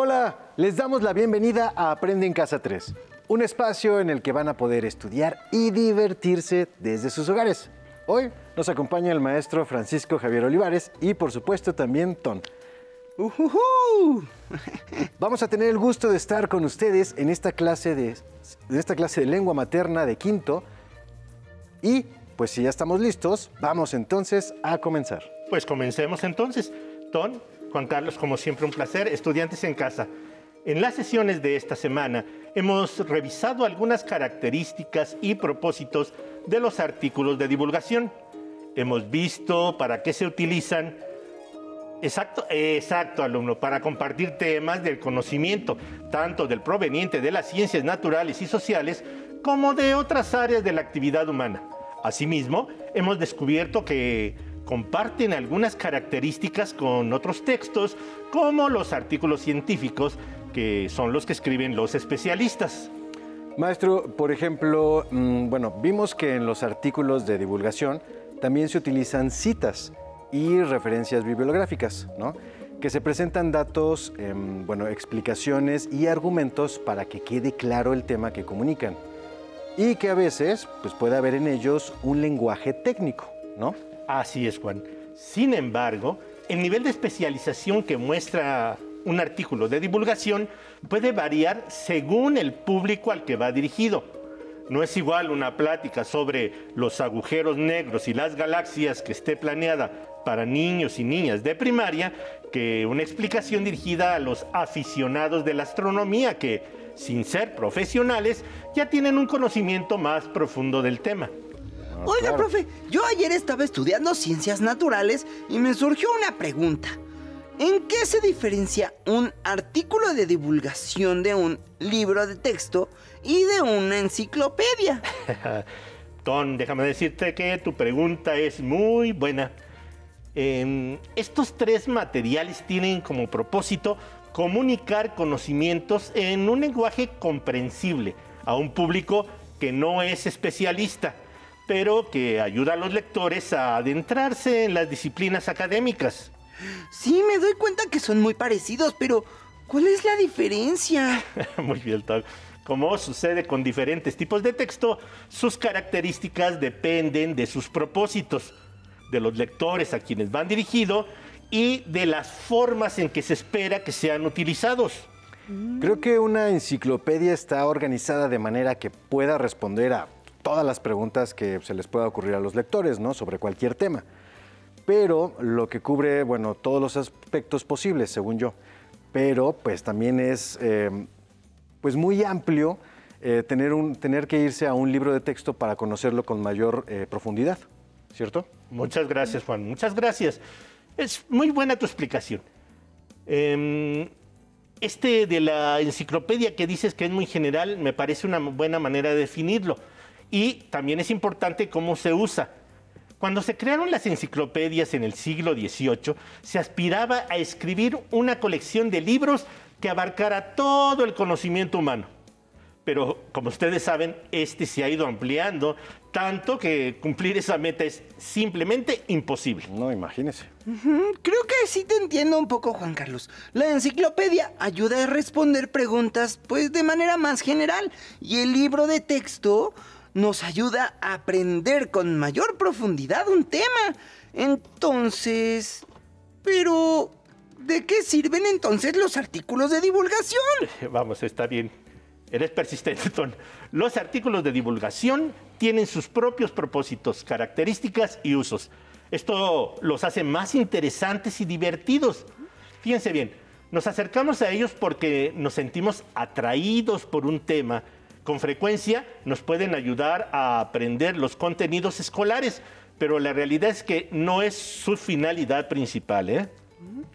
Hola, les damos la bienvenida a Aprende en Casa 3, un espacio en el que van a poder estudiar y divertirse desde sus hogares. Hoy nos acompaña el maestro Francisco Javier Olivares y, por supuesto, también Ton. Vamos a tener el gusto de estar con ustedes en esta clase de lengua materna de quinto. Y, pues si ya estamos listos, vamos entonces a comenzar. Pues comencemos entonces. Ton, Juan Carlos, como siempre un placer. Estudiantes en casa. En las sesiones de esta semana hemos revisado algunas características y propósitos de los artículos de divulgación. Hemos visto para qué se utilizan. Exacto, alumno, para compartir temas del conocimiento, tanto del proveniente de las ciencias naturales y sociales, como de otras áreas de la actividad humana. Asimismo, hemos descubierto que comparten algunas características con otros textos, como los artículos científicos, que son los que escriben los especialistas. Maestro, por ejemplo, vimos que en los artículos de divulgación también se utilizan citas y referencias bibliográficas, ¿no? Que se presentan datos, explicaciones y argumentos para que quede claro el tema que comunican. Y que a veces puede haber en ellos un lenguaje técnico, ¿no? Así es, Juan. Sin embargo, el nivel de especialización que muestra un artículo de divulgación puede variar según el público al que va dirigido. No es igual una plática sobre los agujeros negros y las galaxias que esté planeada para niños y niñas de primaria que una explicación dirigida a los aficionados de la astronomía que, sin ser profesionales, ya tienen un conocimiento más profundo del tema. Oiga, claro. profe, yo ayer estaba estudiando ciencias naturales y me surgió una pregunta. ¿En qué se diferencia un artículo de divulgación de un libro de texto y de una enciclopedia? Ton, déjame decirte que tu pregunta es muy buena. Estos tres materiales tienen como propósito comunicar conocimientos en un lenguaje comprensible a un público que no es especialista, pero que ayuda a los lectores a adentrarse en las disciplinas académicas. Sí, me doy cuenta que son muy parecidos, pero ¿cuál es la diferencia? Muy bien, Tom. Como sucede con diferentes tipos de texto, sus características dependen de sus propósitos, de los lectores a quienes van dirigidos y de las formas en que se espera que sean utilizados. Creo que una enciclopedia está organizada de manera que pueda responder a todas las preguntas que se les pueda ocurrir a los lectores, ¿no? Sobre cualquier tema. Pero lo que cubre, todos los aspectos posibles, según yo. Pero pues también es muy amplio tener que irse a un libro de texto para conocerlo con mayor profundidad, ¿cierto? Muchas gracias, Juan. Muchas gracias. Es muy buena tu explicación. De la enciclopedia que dices que es muy general, me parece una buena manera de definirlo. Y también es importante cómo se usa. Cuando se crearon las enciclopedias en el siglo XVIII, se aspiraba a escribir una colección de libros que abarcara todo el conocimiento humano. Pero, como ustedes saben, se ha ido ampliando tanto que cumplir esa meta es simplemente imposible. No, imagínese. Creo que sí te entiendo un poco, Juan Carlos. La enciclopedia ayuda a responder preguntas, de manera más general. Y el libro de texto nos ayuda a aprender con mayor profundidad un tema. Entonces, pero ¿de qué sirven entonces los artículos de divulgación? Vamos, está bien. Eres persistente, Ton. Los artículos de divulgación tienen sus propios propósitos, características y usos. Esto los hace más interesantes y divertidos. Fíjense bien, nos acercamos a ellos porque nos sentimos atraídos por un tema. Con frecuencia nos pueden ayudar a aprender los contenidos escolares, pero la realidad es que no es su finalidad principal, ¿eh?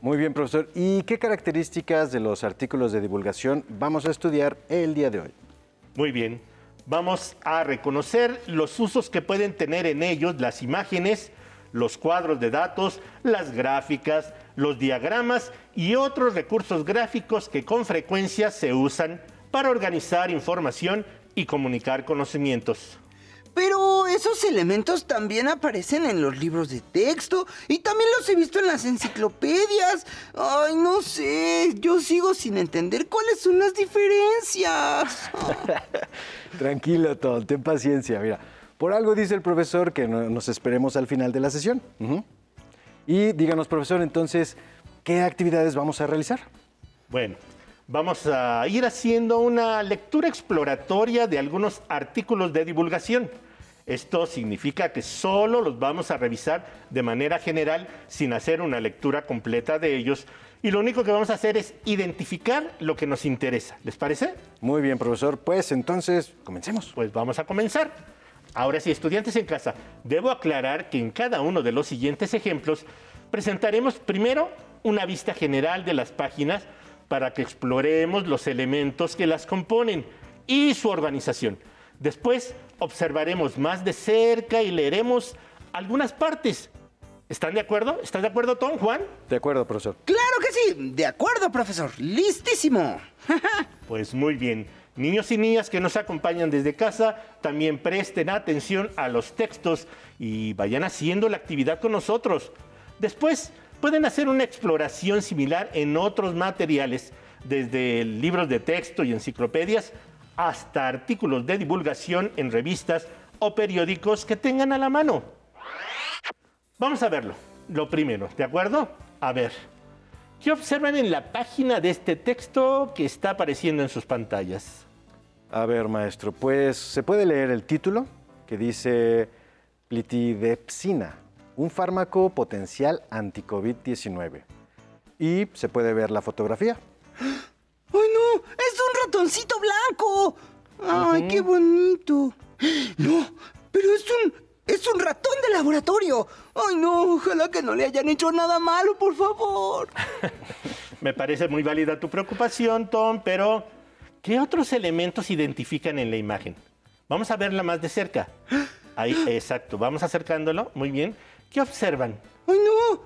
Muy bien, profesor. ¿Y qué características de los artículos de divulgación vamos a estudiar el día de hoy? Muy bien. Vamos a reconocer los usos que pueden tener en ellos las imágenes, los cuadros de datos, las gráficas, los diagramas y otros recursos gráficos que con frecuencia se usan para organizar información y comunicar conocimientos. Pero esos elementos también aparecen en los libros de texto y también los he visto en las enciclopedias. Ay, no sé, yo sigo sin entender cuáles son las diferencias. Tranquilo, Tom, ten paciencia. Mira, por algo dice el profesor que nos esperemos al final de la sesión. Y díganos, profesor, entonces, ¿qué actividades vamos a realizar? Bueno, vamos a ir haciendo una lectura exploratoria de algunos artículos de divulgación. Esto significa que solo los vamos a revisar de manera general sin hacer una lectura completa de ellos. Y lo único que vamos a hacer es identificar lo que nos interesa. ¿Les parece? Muy bien, profesor. Pues entonces, comencemos. Pues vamos a comenzar. Ahora sí, estudiantes en casa, debo aclarar que en cada uno de los siguientes ejemplos presentaremos primero una vista general de las páginas para que exploremos los elementos que las componen y su organización. Después observaremos más de cerca y leeremos algunas partes. ¿Están de acuerdo? ¿Estás de acuerdo, Tom, Juan? De acuerdo, profesor. Claro que sí, de acuerdo, profesor. Listísimo. Pues muy bien. Niños y niñas que nos acompañan desde casa, también presten atención a los textos y vayan haciendo la actividad con nosotros. Después pueden hacer una exploración similar en otros materiales, desde libros de texto y enciclopedias hasta artículos de divulgación en revistas o periódicos que tengan a la mano. Vamos a verlo. Lo primero, ¿de acuerdo? A ver, ¿qué observan en la página de este texto que está apareciendo en sus pantallas? A ver, maestro, pues se puede leer el título que dice plitidepsina, un fármaco potencial anti-COVID-19. Y se puede ver la fotografía. ¡Ay, no! ¡Es un ratoncito blanco! ¡Ay, qué bonito! ¡No! ¡Pero es un ratón de laboratorio! ¡Ay, no! Ojalá que no le hayan hecho nada malo, por favor. Me parece muy válida tu preocupación, Tom, pero ¿qué otros elementos identifican en la imagen? Vamos a verla más de cerca. Ahí, exacto. Vamos acercándolo. Muy bien. ¿Qué observan? ¡Ay, no!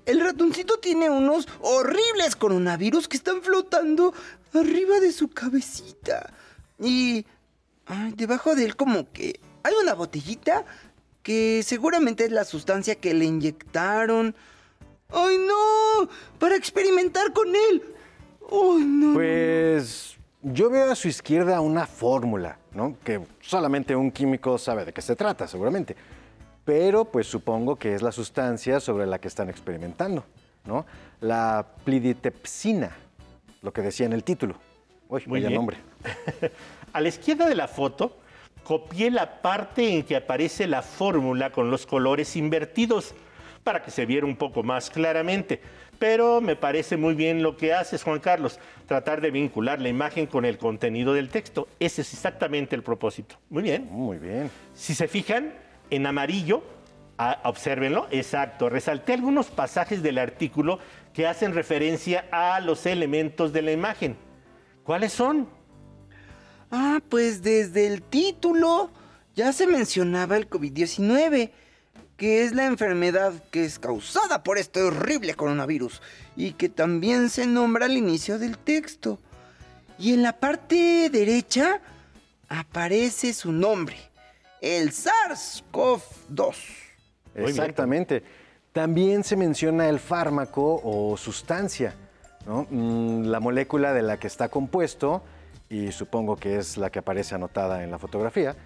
El ratoncito tiene unos horribles coronavirus que están flotando arriba de su cabecita. Y debajo de él como que hay una botellita que seguramente es la sustancia que le inyectaron. ¡Ay, no! Para experimentar con él. ¡Ay, no! Pues yo veo a su izquierda una fórmula, ¿no? Que solamente un químico sabe de qué se trata, seguramente. Pero pues supongo que es la sustancia sobre la que están experimentando, ¿no? La pliditepsina, lo que decía en el título. Uy, vaya nombre. A la izquierda de la foto, copié la parte en que aparece la fórmula con los colores invertidos para que se viera un poco más claramente. Pero me parece muy bien lo que haces, Juan Carlos, tratar de vincular la imagen con el contenido del texto. Ese es exactamente el propósito. Muy bien. Muy bien. Si se fijan, en amarillo, obsérvenlo, exacto, resalté algunos pasajes del artículo que hacen referencia a los elementos de la imagen. ¿Cuáles son? Pues desde el título ya se mencionaba el COVID-19, que es la enfermedad que es causada por este horrible coronavirus y que también se nombra al inicio del texto. Y en la parte derecha aparece su nombre, el SARS-CoV-2. Exactamente. También se menciona el fármaco o sustancia, ¿no? La molécula de la que está compuesto, y supongo que es la que aparece anotada en la fotografía,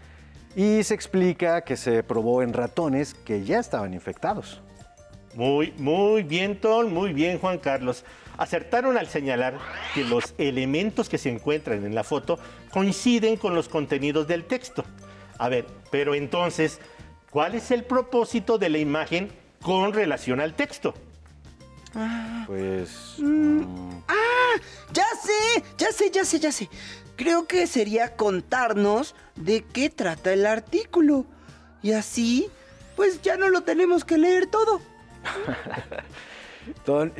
y se explica que se probó en ratones que ya estaban infectados. Muy bien, Tom, muy bien, Juan Carlos. Acertaron al señalar que los elementos que se encuentran en la foto coinciden con los contenidos del texto. A ver, pero entonces, ¿cuál es el propósito de la imagen con relación al texto? Pues... Ya sé. Creo que sería contarnos de qué trata el artículo. Y así, pues ya no lo tenemos que leer todo.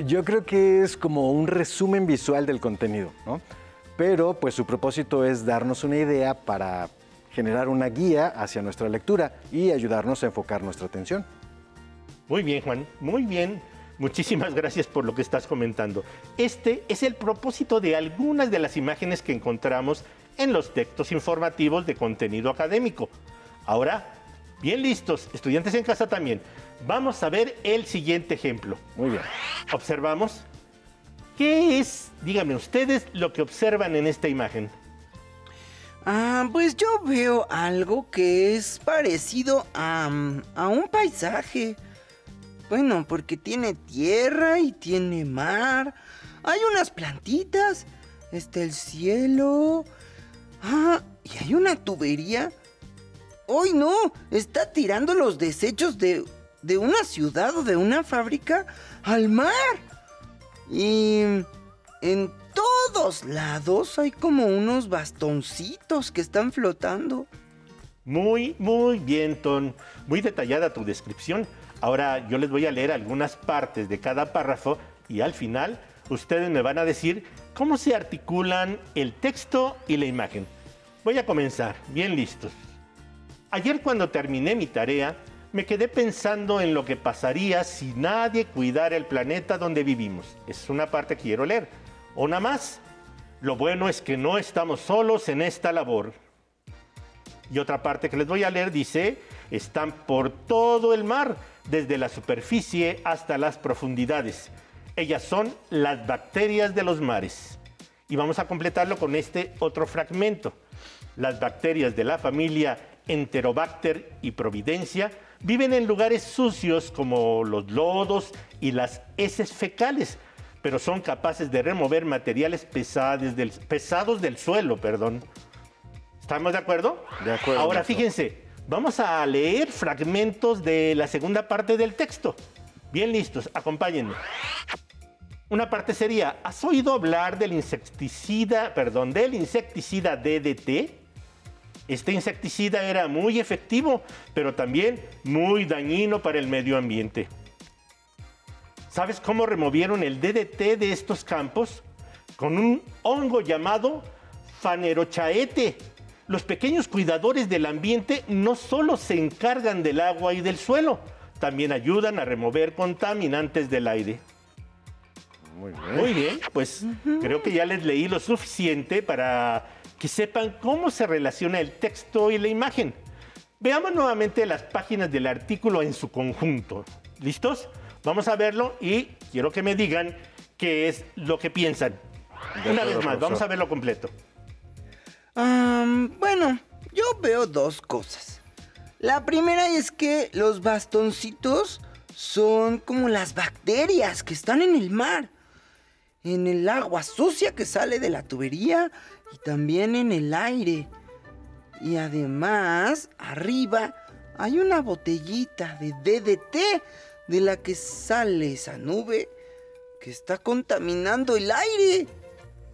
Yo creo que es como un resumen visual del contenido, ¿no? Pero pues su propósito es darnos una idea para generar una guía hacia nuestra lectura y ayudarnos a enfocar nuestra atención. Muy bien, Juan, muy bien. Muchísimas gracias por lo que estás comentando. Este es el propósito de algunas de las imágenes que encontramos en los textos informativos de contenido académico. Ahora, Bien listos, estudiantes en casa también. Vamos a ver el siguiente ejemplo. Muy bien. Observamos. ¿Qué es, díganme ustedes, lo que observan en esta imagen? Pues yo veo algo que es parecido a un paisaje. Bueno, porque tiene tierra y tiene mar. Hay unas plantitas. Está el cielo. Y hay una tubería. ¡Ay, no! Está tirando los desechos de una ciudad o de una fábrica al mar. Y en todos lados hay como unos bastoncitos que están flotando. Muy bien, Ton. Muy detallada tu descripción. Ahora yo les voy a leer algunas partes de cada párrafo y al final ustedes me van a decir cómo se articulan el texto y la imagen. Voy a comenzar. Bien listos. Ayer cuando terminé mi tarea, me quedé pensando en lo que pasaría si nadie cuidara el planeta donde vivimos. Es una parte que quiero leer. Una más. Lo bueno es que no estamos solos en esta labor. Y otra parte que les voy a leer dice, están por todo el mar, desde la superficie hasta las profundidades. Ellas son las bacterias de los mares. Y vamos a completarlo con este otro fragmento. Las bacterias de la familia Enterobacter y Providencia viven en lugares sucios como los lodos y las heces fecales, pero son capaces de remover materiales pesados del suelo. ¿Estamos de acuerdo? De acuerdo. Ahora maestro. fíjense, vamos a leer fragmentos de la segunda parte del texto. Bien listos, acompáñenme. Una parte sería, ¿has oído hablar del insecticida DDT? Este insecticida era muy efectivo, pero también muy dañino para el medio ambiente. ¿Sabes cómo removieron el DDT de estos campos? Con un hongo llamado fanerochaete. Los pequeños cuidadores del ambiente no solo se encargan del agua y del suelo, también ayudan a remover contaminantes del aire. Muy bien, pues creo que ya les leí lo suficiente para que sepan cómo se relaciona el texto y la imagen. Veamos nuevamente las páginas del artículo en su conjunto. ¿Listos? Vamos a verlo y quiero que me digan qué es lo que piensan. Una vez más, vamos a verlo completo. Bueno, yo veo dos cosas. La primera es que los bastoncitos son como las bacterias que están en el mar, en el agua sucia que sale de la tubería y también en el aire. Y además, arriba hay una botellita de DDT de la que sale esa nube que está contaminando el aire.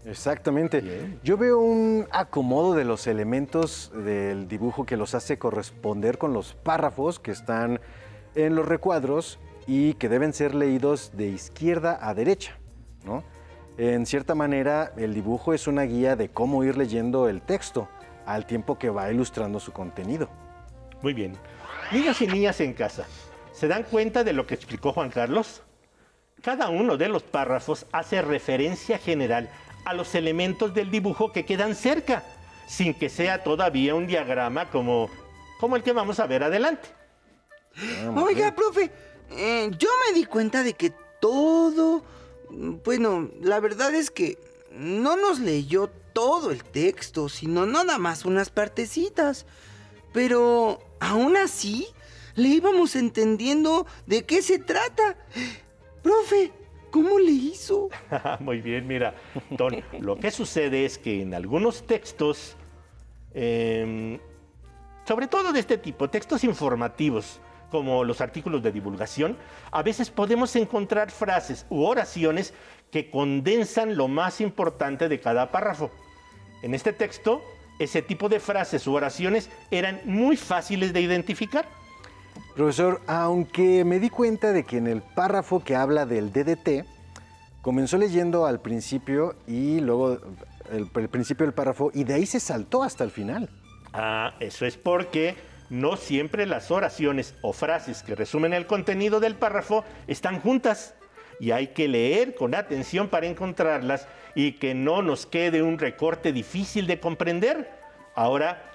Exactamente. Bien. Yo veo un acomodo de los elementos del dibujo que los hace corresponder con los párrafos que están en los recuadros y que deben ser leídos de izquierda a derecha, ¿no? En cierta manera, el dibujo es una guía de cómo ir leyendo el texto al tiempo que va ilustrando su contenido. Muy bien. Niños y niñas en casa, ¿se dan cuenta de lo que explicó Juan Carlos? Cada uno de los párrafos hace referencia general a los elementos del dibujo que quedan cerca, sin que sea todavía un diagrama como el que vamos a ver adelante. Oiga, profe, yo me di cuenta de que todo... Bueno, la verdad es que no nos leyó todo el texto, sino nada más unas partecitas. Pero aún así, le íbamos entendiendo de qué se trata. Profe, ¿cómo le hizo? Muy bien, mira, Ton, lo que sucede es que en algunos textos, sobre todo de este tipo, textos informativos, como los artículos de divulgación, a veces podemos encontrar frases u oraciones que condensan lo más importante de cada párrafo. En este texto, ese tipo de frases u oraciones eran muy fáciles de identificar. Profesor, aunque me di cuenta de que en el párrafo que habla del DDT, comenzó leyendo al principio y luego el principio del párrafo y de ahí se saltó hasta el final. Eso es porque no siempre las oraciones o frases que resumen el contenido del párrafo están juntas y hay que leer con atención para encontrarlas y que no nos quede un recorte difícil de comprender. Ahora,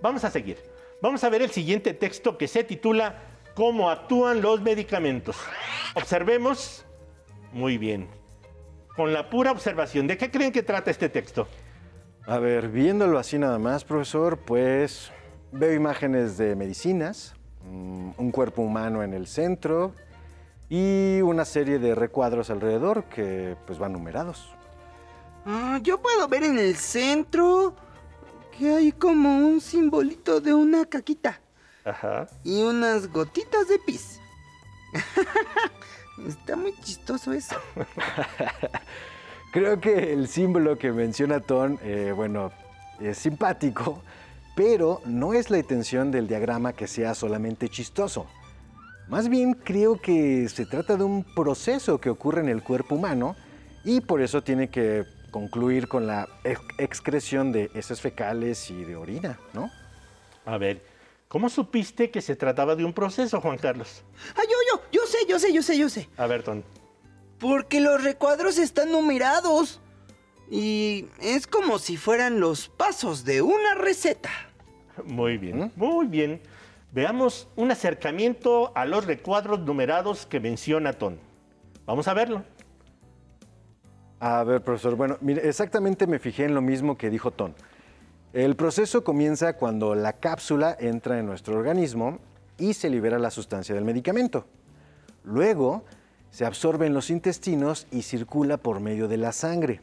vamos a seguir. Vamos a ver el siguiente texto que se titula ¿Cómo actúan los medicamentos? Observemos. Muy bien. Con la pura observación, ¿de qué creen que trata este texto? A ver, viéndolo así nada más, profesor, pues veo imágenes de medicinas, un cuerpo humano en el centro y una serie de recuadros alrededor que pues van numerados. Yo puedo ver en el centro que hay como un simbolito de una caquita. Ajá. Y unas gotitas de pis. Está muy chistoso eso. Creo que el símbolo que menciona Ton, bueno, es simpático, pero no es la intención del diagrama que sea solamente chistoso. Más bien creo que se trata de un proceso que ocurre en el cuerpo humano y por eso tiene que concluir con la excreción de heces fecales y de orina, ¿no? A ver, ¿cómo supiste que se trataba de un proceso, Juan Carlos? Yo sé. A ver, Ton. Porque los recuadros están numerados. Y es como si fueran los pasos de una receta. Muy bien, muy bien. Veamos un acercamiento a los recuadros numerados que menciona Ton. Vamos a verlo. A ver, profesor, bueno, mire, exactamente me fijé en lo mismo que dijo Ton. El proceso comienza cuando la cápsula entra en nuestro organismo y se libera la sustancia del medicamento. Luego se absorbe en los intestinos y circula por medio de la sangre.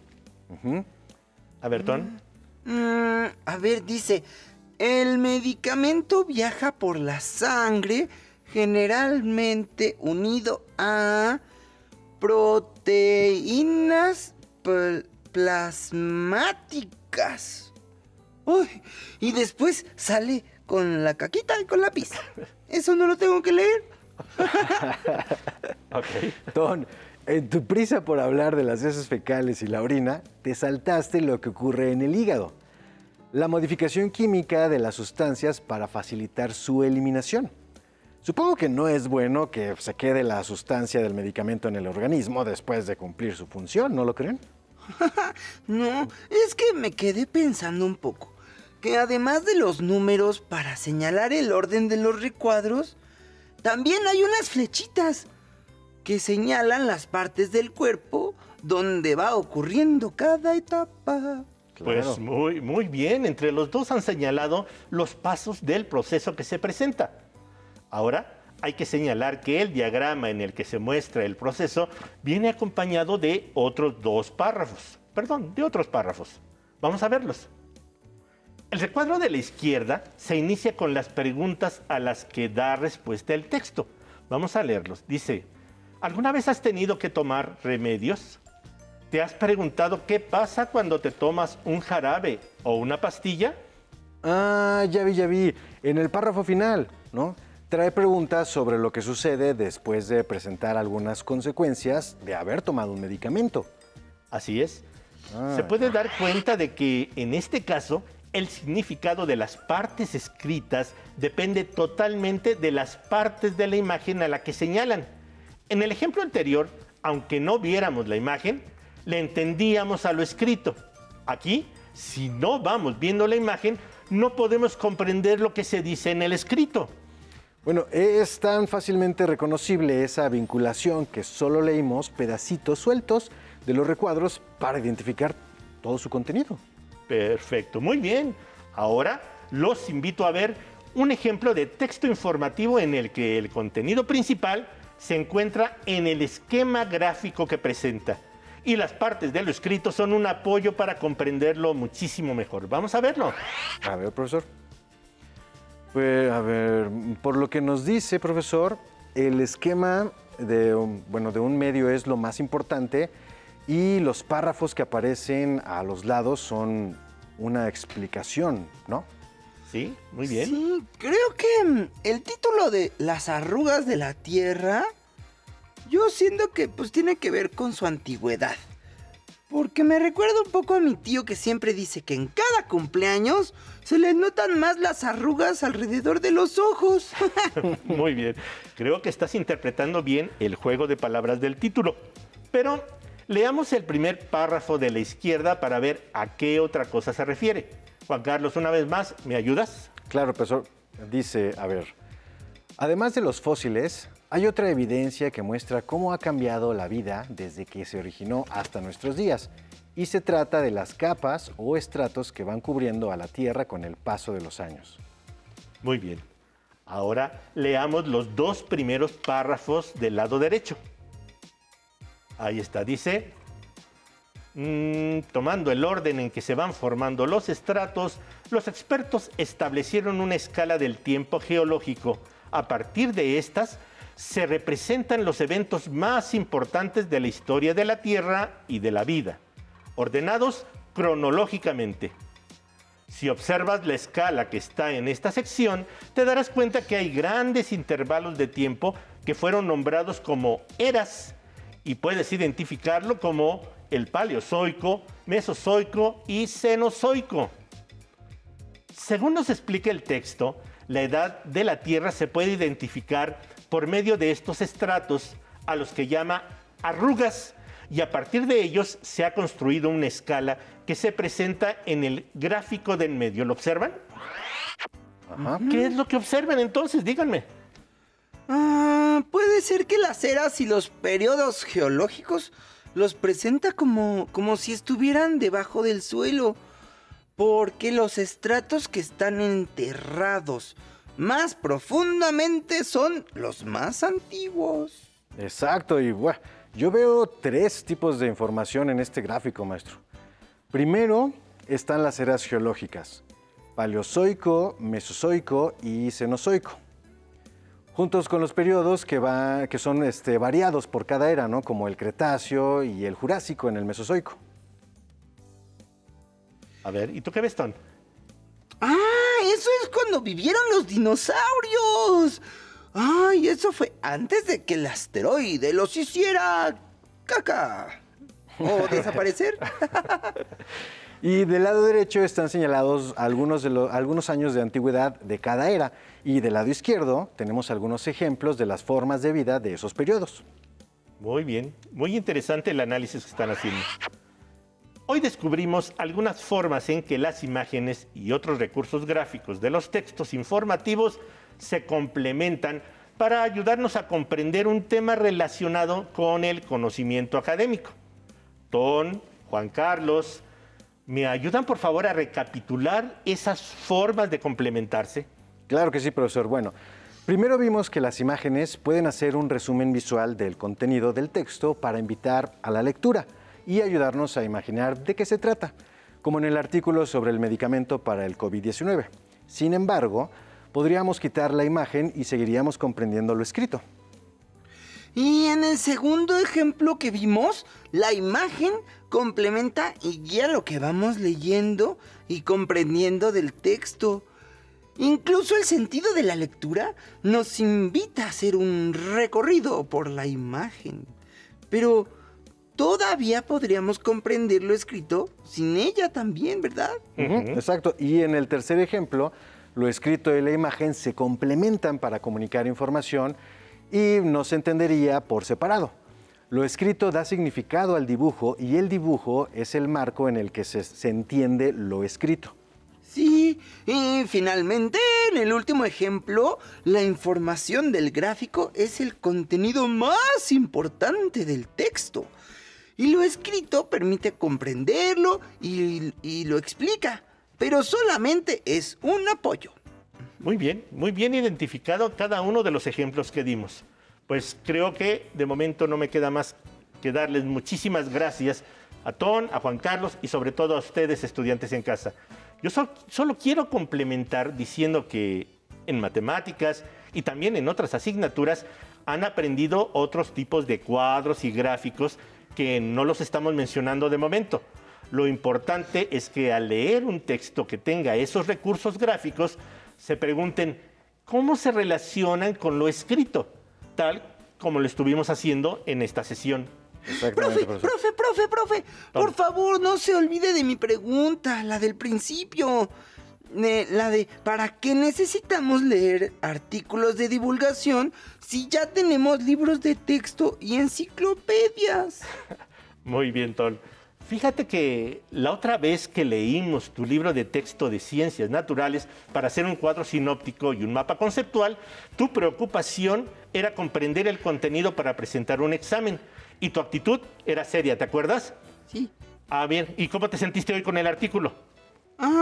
A ver, Ton. A ver, dice, el medicamento viaja por la sangre generalmente unido a proteínas plasmáticas. Uy, y después sale con la caquita y con la pis. ¿Eso no lo tengo que leer? Ok. Ton, en tu prisa por hablar de las heces fecales y la orina, te saltaste lo que ocurre en el hígado. La modificación química de las sustancias para facilitar su eliminación. Supongo que no es bueno que se quede la sustancia del medicamento en el organismo después de cumplir su función, ¿no lo creen? No, es que me quedé pensando un poco. Que además de los números para señalar el orden de los recuadros, también hay unas flechitas que señalan las partes del cuerpo donde va ocurriendo cada etapa. Pues muy bien. Entre los dos han señalado los pasos del proceso que se presenta. Ahora hay que señalar que el diagrama en el que se muestra el proceso viene acompañado de otros dos párrafos. Perdón, de otros párrafos. Vamos a verlos. El recuadro de la izquierda se inicia con las preguntas a las que da respuesta el texto. Vamos a leerlos. Dice, ¿alguna vez has tenido que tomar remedios? ¿Te has preguntado qué pasa cuando te tomas un jarabe o una pastilla? Ah, ya vi. En el párrafo final, ¿no? Trae preguntas sobre lo que sucede después de presentar algunas consecuencias de haber tomado un medicamento. Así es. Se puede dar cuenta de que en este caso el significado de las partes escritas depende totalmente de las partes de la imagen a la que señalan. En el ejemplo anterior, aunque no viéramos la imagen, le entendíamos a lo escrito. Aquí, si no vamos viendo la imagen, no podemos comprender lo que se dice en el escrito. Bueno, es tan fácilmente reconocible esa vinculación que solo leímos pedacitos sueltos de los recuadros para identificar todo su contenido. Perfecto, muy bien. Ahora los invito a ver un ejemplo de texto informativo en el que el contenido principal se encuentra en el esquema gráfico que presenta y las partes de lo escrito son un apoyo para comprenderlo muchísimo mejor. Vamos a verlo. A ver, profesor. Pues, a ver, por lo que nos dice, profesor, el esquema de un medio es lo más importante y los párrafos que aparecen a los lados son una explicación, ¿no? Sí, muy bien. Sí, creo que el título de Las arrugas de la Tierra, yo siento que pues tiene que ver con su antigüedad. Porque me recuerda un poco a mi tío que siempre dice que en cada cumpleaños se le notan más las arrugas alrededor de los ojos. Muy bien. Creo que estás interpretando bien el juego de palabras del título. Pero leamos el primer párrafo de la izquierda para ver a qué otra cosa se refiere. Juan Carlos, una vez más, ¿me ayudas? Claro, profesor. Dice, a ver, además de los fósiles, hay otra evidencia que muestra cómo ha cambiado la vida desde que se originó hasta nuestros días. Y se trata de las capas o estratos que van cubriendo a la Tierra con el paso de los años. Muy bien. Ahora leamos los 2 primeros párrafos del lado derecho. Ahí está, dice, tomando el orden en que se van formando los estratos, los expertos establecieron una escala del tiempo geológico. A partir de estas, se representan los eventos más importantes de la historia de la Tierra y de la vida, ordenados cronológicamente. Si observas la escala que está en esta sección, te darás cuenta que hay grandes intervalos de tiempo que fueron nombrados como eras y puedes identificarlo como el Paleozoico, Mesozoico y Cenozoico. Según nos explica el texto, la edad de la Tierra se puede identificar por medio de estos estratos, a los que llama arrugas, y a partir de ellos se ha construido una escala que se presenta en el gráfico de en medio. ¿Lo observan? Ajá. ¿Qué es lo que observan entonces? Díganme. Puede ser que las eras y los periodos geológicos los presenta como si estuvieran debajo del suelo, porque los estratos que están enterrados más profundamente son los más antiguos. Exacto, y bueno, yo veo 3 tipos de información en este gráfico, maestro. Primero están las eras geológicas, Paleozoico, Mesozoico y Cenozoico, juntos con los periodos que son variados por cada era, ¿no? Como el Cretáceo y el Jurásico en el Mesozoico. A ver, ¿y tú qué ves, Ton? Eso es cuando vivieron los dinosaurios. Y eso fue antes de que el asteroide los hiciera caca o desaparecer. Y del lado derecho están señalados algunos años de antigüedad de cada era. Y del lado izquierdo tenemos algunos ejemplos de las formas de vida de esos periodos. Muy bien, muy interesante el análisis que están haciendo. Hoy descubrimos algunas formas en que las imágenes y otros recursos gráficos de los textos informativos se complementan para ayudarnos a comprender un tema relacionado con el conocimiento académico. Ton, Juan Carlos, ¿me ayudan por favor a recapitular esas formas de complementarse? Claro que sí, profesor. Bueno, primero vimos que las imágenes pueden hacer un resumen visual del contenido del texto para invitar a la lectura y ayudarnos a imaginar de qué se trata, como en el artículo sobre el medicamento para el COVID-19. Sin embargo, podríamos quitar la imagen y seguiríamos comprendiendo lo escrito. Y en el segundo ejemplo que vimos, la imagen complementa y guía lo que vamos leyendo y comprendiendo del texto. Incluso el sentido de la lectura nos invita a hacer un recorrido por la imagen. Pero todavía podríamos comprender lo escrito sin ella también, ¿verdad? Exacto. Y en el tercer ejemplo, lo escrito y la imagen se complementan para comunicar información y no se entendería por separado. Lo escrito da significado al dibujo y el dibujo es el marco en el que se entiende lo escrito. Sí, y finalmente, en el último ejemplo, la información del gráfico es el contenido más importante del texto. Y lo escrito permite comprenderlo y lo explica, pero solamente es un apoyo. Muy bien identificado cada uno de los ejemplos que dimos. Pues creo que de momento no me queda más que darles muchísimas gracias a Ton, a Juan Carlos y sobre todo a ustedes, estudiantes en casa. Yo solo quiero complementar diciendo que en matemáticas y también en otras asignaturas han aprendido otros tipos de cuadros y gráficos que no los estamos mencionando de momento. Lo importante es que al leer un texto que tenga esos recursos gráficos, se pregunten cómo se relacionan con lo escrito, tal como lo estuvimos haciendo en esta sesión. Profe, por favor, no se olvide de mi pregunta, la del principio. La de, ¿para qué necesitamos leer artículos de divulgación si ya tenemos libros de texto y enciclopedias? Muy bien, Ton. Fíjate que la otra vez que leímos tu libro de texto de ciencias naturales para hacer un cuadro sinóptico y un mapa conceptual, tu preocupación era comprender el contenido para presentar un examen y tu actitud era seria, ¿te acuerdas? Sí. Ah, bien. ¿Y cómo te sentiste hoy con el artículo?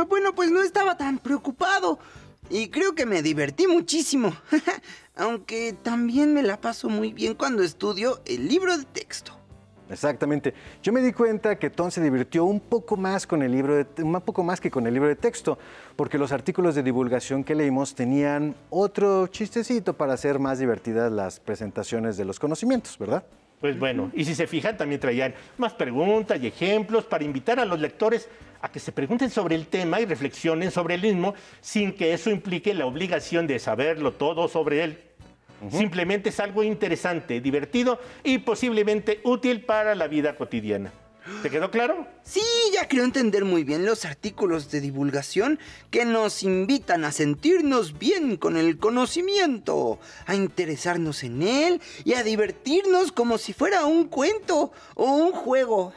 Bueno, pues no estaba tan preocupado. Y creo que me divertí muchísimo. Aunque también me la paso muy bien cuando estudio el libro de texto. Exactamente. Yo me di cuenta que Ton se divirtió un poco más con un poco más que con el libro de texto, porque los artículos de divulgación que leímos tenían otro chistecito para hacer más divertidas las presentaciones de los conocimientos, ¿verdad? Pues bueno, y si se fijan, también traían más preguntas y ejemplos para invitar a los lectores a que se pregunten sobre el tema y reflexionen sobre el mismo, sin que eso implique la obligación de saberlo todo sobre él. Simplemente es algo interesante, divertido y posiblemente útil para la vida cotidiana. ¿Te quedó claro? Sí, ya creo entender muy bien los artículos de divulgación que nos invitan a sentirnos bien con el conocimiento, a interesarnos en él y a divertirnos como si fuera un cuento o un juego,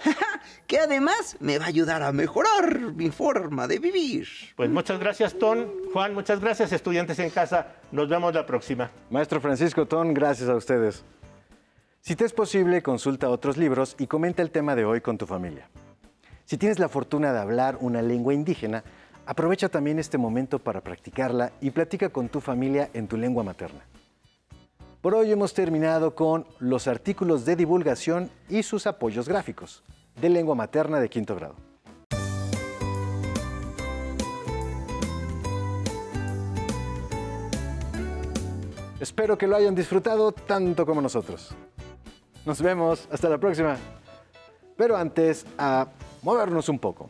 que además me va a ayudar a mejorar mi forma de vivir. Pues muchas gracias, Ton. Juan, muchas gracias, estudiantes en casa. Nos vemos la próxima. Maestro Francisco, Ton, gracias a ustedes. Si te es posible, consulta otros libros y comenta el tema de hoy con tu familia. Si tienes la fortuna de hablar una lengua indígena, aprovecha también este momento para practicarla y platica con tu familia en tu lengua materna. Por hoy hemos terminado con los artículos de divulgación y sus apoyos gráficos de lengua materna de 5º grado. Espero que lo hayan disfrutado tanto como nosotros. Nos vemos, hasta la próxima. Pero antes, a movernos un poco.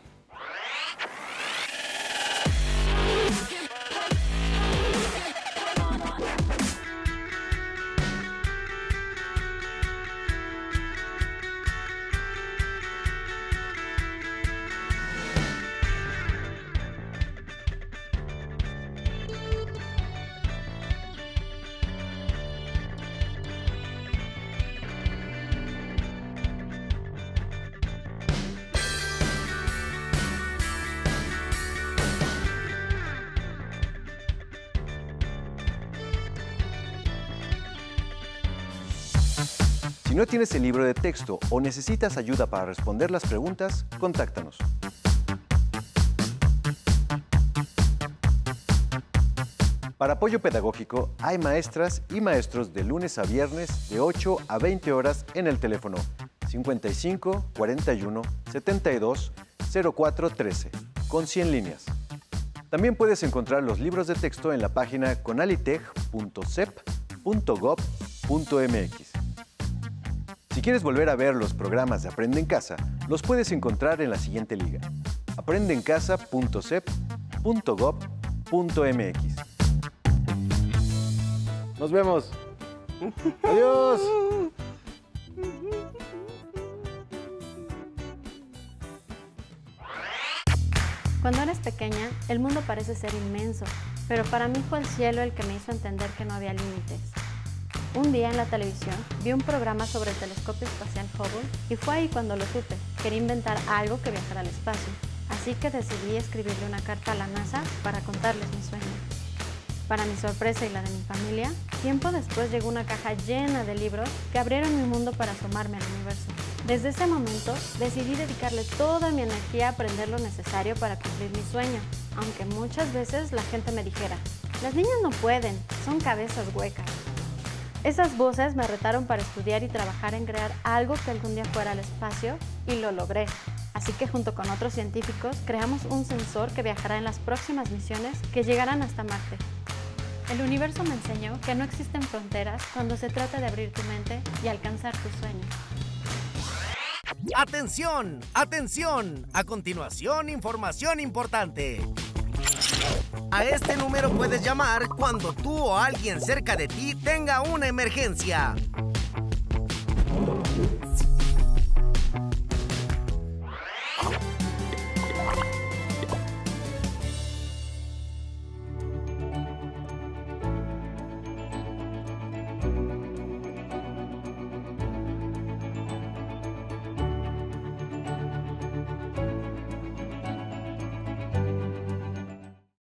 Si no tienes el libro de texto o necesitas ayuda para responder las preguntas, contáctanos. Para apoyo pedagógico, hay maestras y maestros de lunes a viernes de 8 a 20 horas en el teléfono 55 41 72 04 13, con 100 líneas. También puedes encontrar los libros de texto en la página conalitech.sep.gov.mx. Si quieres volver a ver los programas de Aprende en Casa, los puedes encontrar en la siguiente liga: aprendeencasa.sep.gov.mx. Nos vemos. Adiós. Cuando eres pequeña, el mundo parece ser inmenso, pero para mí fue el cielo el que me hizo entender que no había límites. Un día en la televisión vi un programa sobre el telescopio espacial Hubble y fue ahí cuando lo supe. Quería inventar algo que viajara al espacio, así que decidí escribirle una carta a la NASA para contarles mi sueño. Para mi sorpresa y la de mi familia, tiempo después llegó una caja llena de libros que abrieron mi mundo para asomarme al universo. Desde ese momento, decidí dedicarle toda mi energía a aprender lo necesario para cumplir mi sueño, aunque muchas veces la gente me dijera: las niñas no pueden, son cabezas huecas. Esas voces me retaron para estudiar y trabajar en crear algo que algún día fuera al espacio, y lo logré. Así que junto con otros científicos creamos un sensor que viajará en las próximas misiones que llegarán hasta Marte. El universo me enseñó que no existen fronteras cuando se trata de abrir tu mente y alcanzar tus sueños. ¡Atención! ¡Atención! A continuación, información importante. A este número puedes llamar cuando tú o alguien cerca de ti tenga una emergencia.